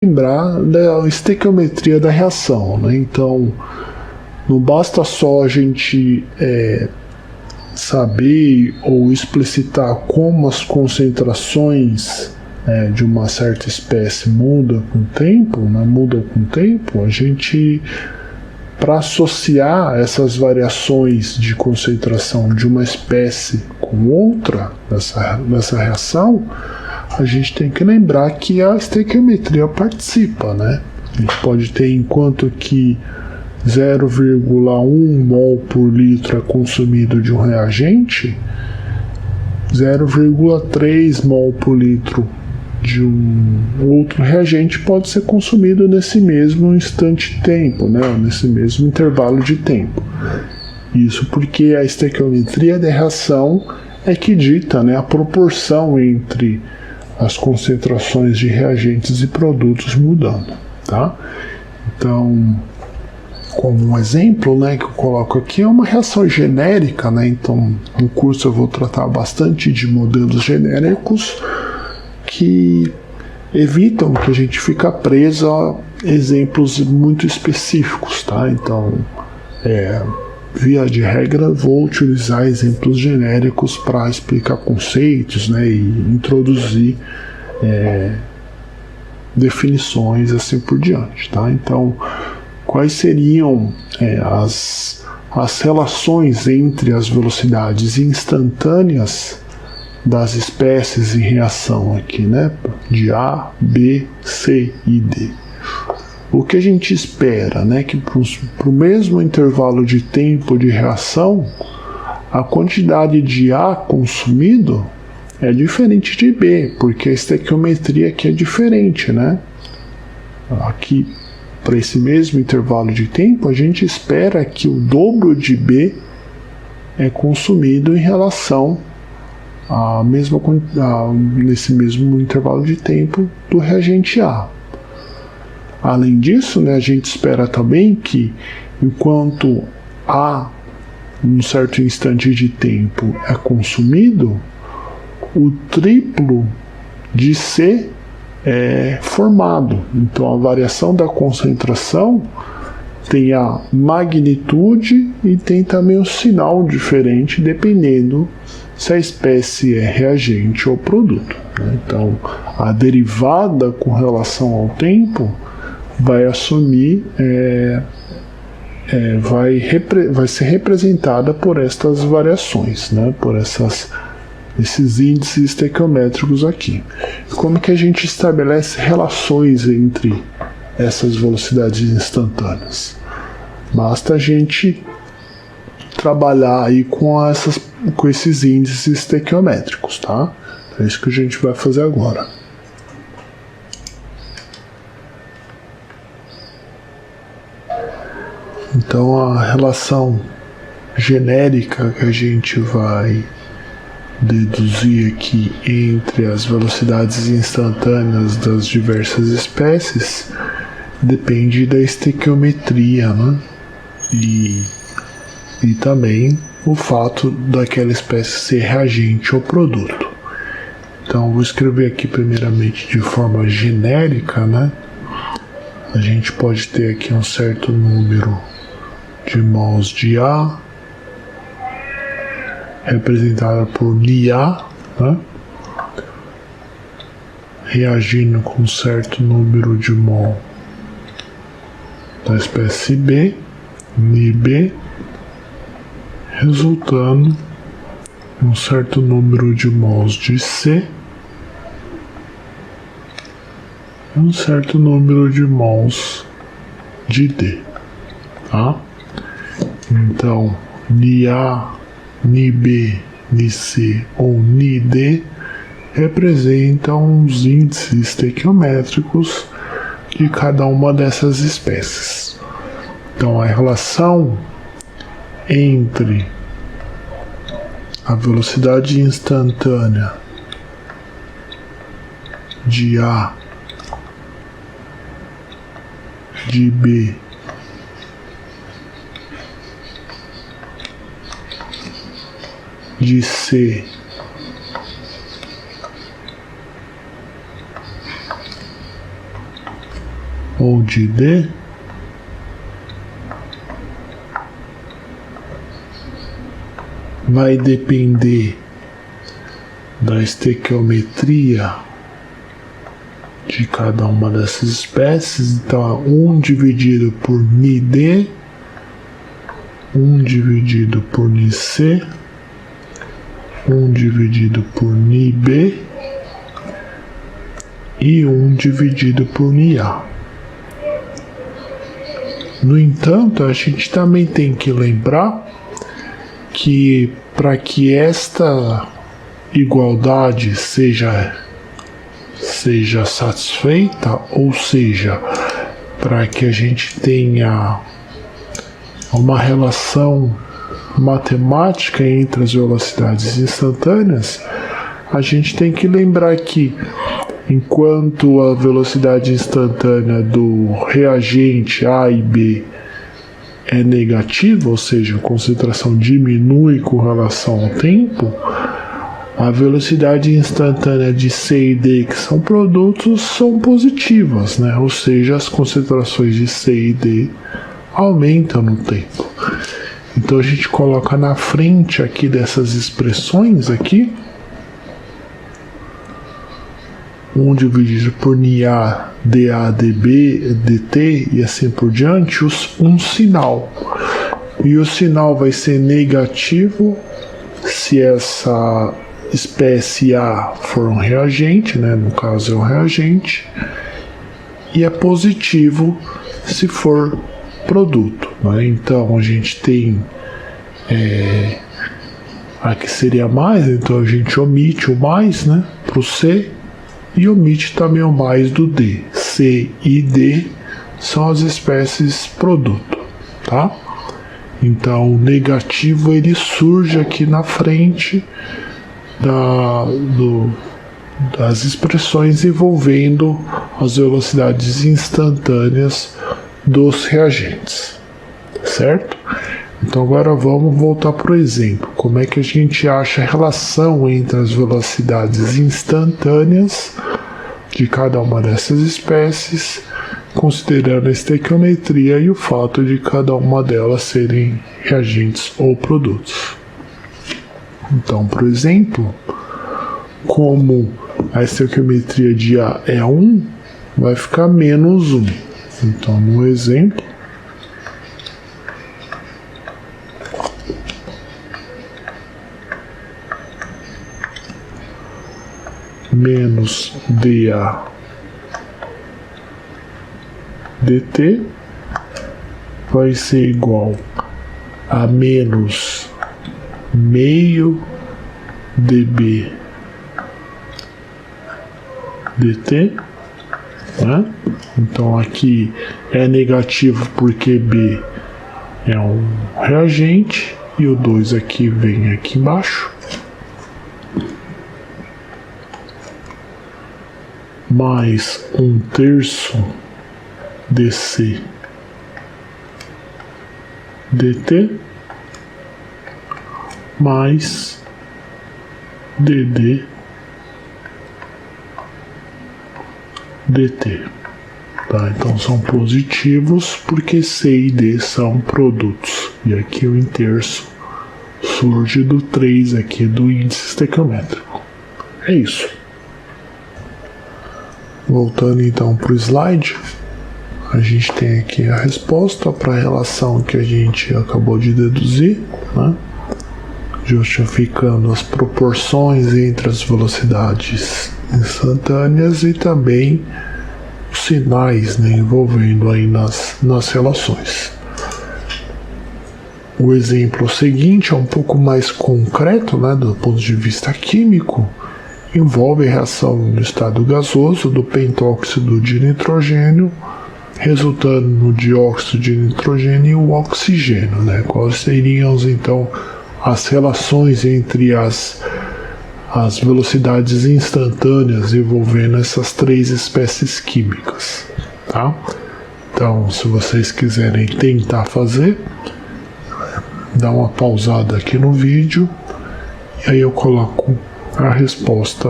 lembrar da estequiometria da reação, né? Então, não basta só a gente saber ou explicitar como as concentrações de uma certa espécie mudam com o tempo, né? A gente, para associar essas variações de concentração de uma espécie com outra nessa reação, a gente tem que lembrar que a estequiometria participa, né? A gente pode ter, enquanto que 0,1 mol por litro é consumido de um reagente, 0,3 mol por litro de um outro reagente pode ser consumido nesse mesmo instante de tempo, né? Nesse mesmo intervalo de tempo. Isso porque a estequiometria da reação é que dita, né, a proporção entre as concentrações de reagentes e produtos mudando, tá? Então, como um exemplo, né, que eu coloco aqui, é uma reação genérica, né? Então, no curso eu vou tratar bastante de modelos genéricos que evitam que a gente fique preso a exemplos muito específicos, tá? Então, via de regra, vou utilizar exemplos genéricos para explicar conceitos, né, e introduzir definições assim por diante, tá? Então, quais seriam as relações entre as velocidades instantâneas das espécies em reação aqui, né? De A, B, C e D. O que a gente espera, né? Que para o mesmo intervalo de tempo de reação, a quantidade de A consumido é diferente de B, porque a estequiometria aqui é diferente, né? Aqui, para esse mesmo intervalo de tempo, a gente espera que o dobro de B é consumido em relação nesse mesmo intervalo de tempo do reagente A. Além disso, né, a gente espera também que, enquanto A, num certo instante de tempo, é consumido, o triplo de C é formado. Então, a variação da concentração tem a magnitude e tem também o sinal diferente, dependendo se a espécie é reagente ou produto, né? Então, a derivada com relação ao tempo vai assumir, vai ser representada por estas variações, né? Por esses índices estequiométricos aqui. Como que a gente estabelece relações entre essas velocidades instantâneas? Basta a gente trabalhar aí com esses índices estequiométricos, tá? É isso que a gente vai fazer agora. Então, a relação genérica que a gente vai deduzir aqui entre as velocidades instantâneas das diversas espécies depende da estequiometria, né? E também o fato daquela espécie ser reagente ou produto. Então, vou escrever aqui primeiramente de forma genérica, né? A gente pode ter aqui um certo número de mols de A, representada por NiA, né? Reagindo com um certo número de mol da espécie B, NiB, resultando em um certo número de mols de C e um certo número de mols de D, tá? Então, NiA, NiB, NiC ou NiD representam os índices estequiométricos de cada uma dessas espécies. Então, a relação entre a velocidade instantânea de A, de B de C ou de D vai depender da estequiometria de cada uma dessas espécies. Então, 1 dividido por NiD, 1 dividido por NiC, 1 dividido por NiB e 1 dividido por NiA. No entanto, a gente também tem que lembrar que para que esta igualdade seja satisfeita, ou seja, para que a gente tenha uma relação matemática entre as velocidades instantâneas, a gente tem que lembrar que enquanto a velocidade instantânea do reagente A e B é negativa, ou seja, a concentração diminui com relação ao tempo, a velocidade instantânea de C e D, que são produtos, são positivas, né? Ou seja, as concentrações de C e D aumentam no tempo. Então a gente coloca na frente aqui dessas expressões aqui, 1 dividido por NiA, dA, dB, dt e assim por diante, um sinal. E o sinal vai ser negativo se essa espécie A for um reagente, né? No caso é um reagente, e é positivo se for produto, né? Então a gente tem aqui seria mais, então a gente omite o mais, né, para o C, e omite também o mais do D. C e D são as espécies produto, tá? Então o negativo ele surge aqui na frente das expressões envolvendo as velocidades instantâneas dos reagentes, certo? Então agora vamos voltar para o exemplo. Como é que a gente acha a relação entre as velocidades instantâneas de cada uma dessas espécies, considerando a estequiometria e o fato de cada uma delas serem reagentes ou produtos. Então, por exemplo, como a estequiometria de A é 1, vai ficar menos 1. Então, no exemplo, menos dA dt vai ser igual a menos meio dB dt, né? Então aqui é negativo porque B é um reagente e o 2 aqui vem aqui embaixo, mais 1/3 dC dt mais dd dt. Tá? Então são positivos porque C e D são produtos. E aqui o 1/3 surge do 3 aqui do índice estequiométrico. É isso. Voltando então para o slide, a gente tem aqui a resposta para a relação que a gente acabou de deduzir, né? Justificando as proporções entre as velocidades instantâneas e também os sinais, né, envolvendo aí nas relações. O exemplo seguinte é um pouco mais concreto, né, do ponto de vista químico. Envolve a reação no estado gasoso do pentóxido de nitrogênio, resultando no dióxido de nitrogênio e o oxigênio, né? Quais seriam então as relações entre as velocidades instantâneas envolvendo essas três espécies químicas, tá? Então, se vocês quiserem tentar fazer, dá uma pausada aqui no vídeo e aí eu coloco a resposta